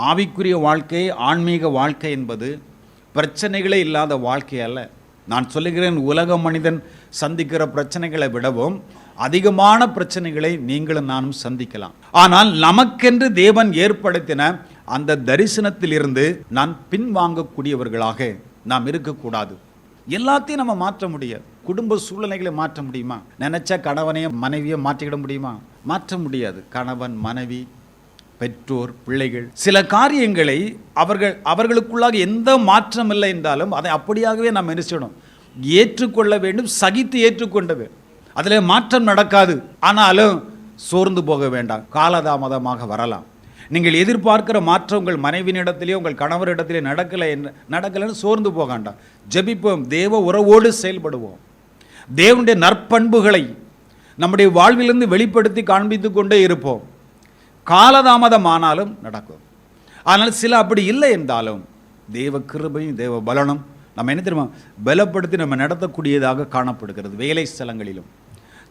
ஆவிக்குரிய வாழ்க்கை, ஆன்மீக வாழ்க்கை என்பது பிரச்சனைகளே இல்லாத வாழ்க்கை அல்ல. நான் சொல்லுகிறேன், உலக மனிதன் சந்திக்கிற பிரச்சனைகளை விடவும் அதிகமான பிரச்சனைகளை நீங்களும் நானும் சந்திக்கலாம். ஆனால் நமக்கென்று தேவன் ஏற்படுத்தின அந்த தரிசனத்திலிருந்து நான் பின்வாங்கக்கூடியவர்களாக நாம் இருக்கக்கூடாது. எல்லாத்தையும் நம்ம மாற்ற முடியாது. குடும்ப சூழ்நிலைகளை மாற்ற முடியுமா? நினைச்சா கணவனையும் மனைவியை மாற்றிக்கிட முடியுமா? மாற்ற முடியாது. கணவன், மனைவி, பெற்றோர், பிள்ளைகள் சில காரியங்களை அவர்களுக்குள்ளாக எந்த மாற்றம் இல்லை என்றாலும் அதை அப்படியாகவே நாம் நினைச்சிடணும், ஏற்றுக்கொள்ள வேண்டும், சகித்து ஏற்றுக்கொண்டது. அதில் மாற்றம் நடக்காது. ஆனாலும் சோர்ந்து போக வேண்டாம், காலதாமதமாக வரலாம். நீங்கள் எதிர்பார்க்கிற மாற்றம் உங்கள் மனைவியினிடத்திலேயோ உங்கள் கணவரிடத்திலே நடக்கலைன்னு சோர்ந்து போக வேண்டாம். ஜெபிப்போம், தேவ உறவோடு செயல்படுவோம். தேவனுடைய நற்பண்புகளை நம்முடைய வாழ்விலிருந்து வெளிப்படுத்தி காண்பித்து கொண்டே இருப்போம். காலதாமதமானாலும் நடக்கும். ஆனால் சில அப்படி இல்லை என்றாலும் தேவ கிருபையும் தேவ பலனும் நம்ம என்ன தெரியுமா, பலப்படுத்தி நம்ம நடத்தக்கூடியதாக காணப்படுகிறது. வேலை ஸ்தலங்களிலும்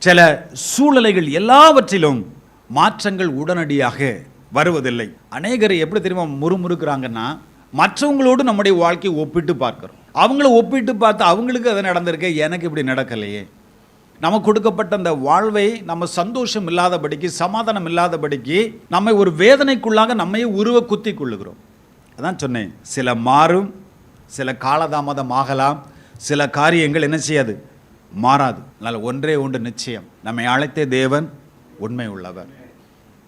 சில சூழ்நிலைகள் எல்லாவற்றிலும் மாற்றங்கள் உடனடியாக வருவதில்லை. அநேகரை எப்படி தெரியுமா முறுமுறுக்கிறாங்கன்னா, மற்றவங்களோடு நம்முடைய வாழ்க்கையை ஒப்பிட்டு பார்க்கிறோம். அவங்கள ஒப்பிட்டு பார்த்து அவங்களுக்கு அது நடந்திருக்கு, எனக்கு இப்படி நடக்கலையே. நமக்கு கொடுக்கப்பட்ட அந்த வாழ்வை நம்ம சந்தோஷம் இல்லாதபடிக்கு, சமாதானம் இல்லாதபடிக்கு நம்மை ஒரு வேதனைக்குள்ளாக நம்மையே உருவ குத்தி கொள்ளுகிறோம். அதான் சொன்னேன், சில மாறும், சில காலதாமதம் ஆகலாம், சில காரியங்கள் என்ன செய்யாது, மாறாது. அதனால் ஒன்றே ஒன்று நிச்சயம், நம்மை அழைத்த தேவன் உண்மை உள்ளவர்.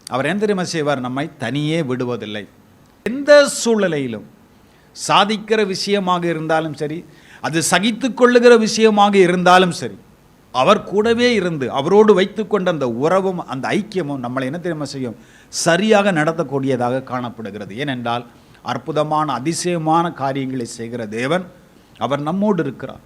அவர் என்ன தெரியுமா செய்வார், நம்மை தனியே விடுவதில்லை. எந்த சூழ்நிலையிலும் சாதிக்கிற விஷயமாக இருந்தாலும் சரி, அது சகித்து கொள்ளுகிற விஷயமாக இருந்தாலும் சரி, அவர் கூடவே இருந்து அவரோடு வைத்து கொண்ட அந்த உறவும் அந்த ஐக்கியமும் நம்மளை என்ன தெரியுமா செய்யும், சரியாக நடத்தக்கூடியதாக காணப்படுகிறது. ஏனென்றால் அற்புதமான அதிசயமான காரியங்களை செய்கிற தேவன் அவர் நம்மோடு இருக்கிறார்.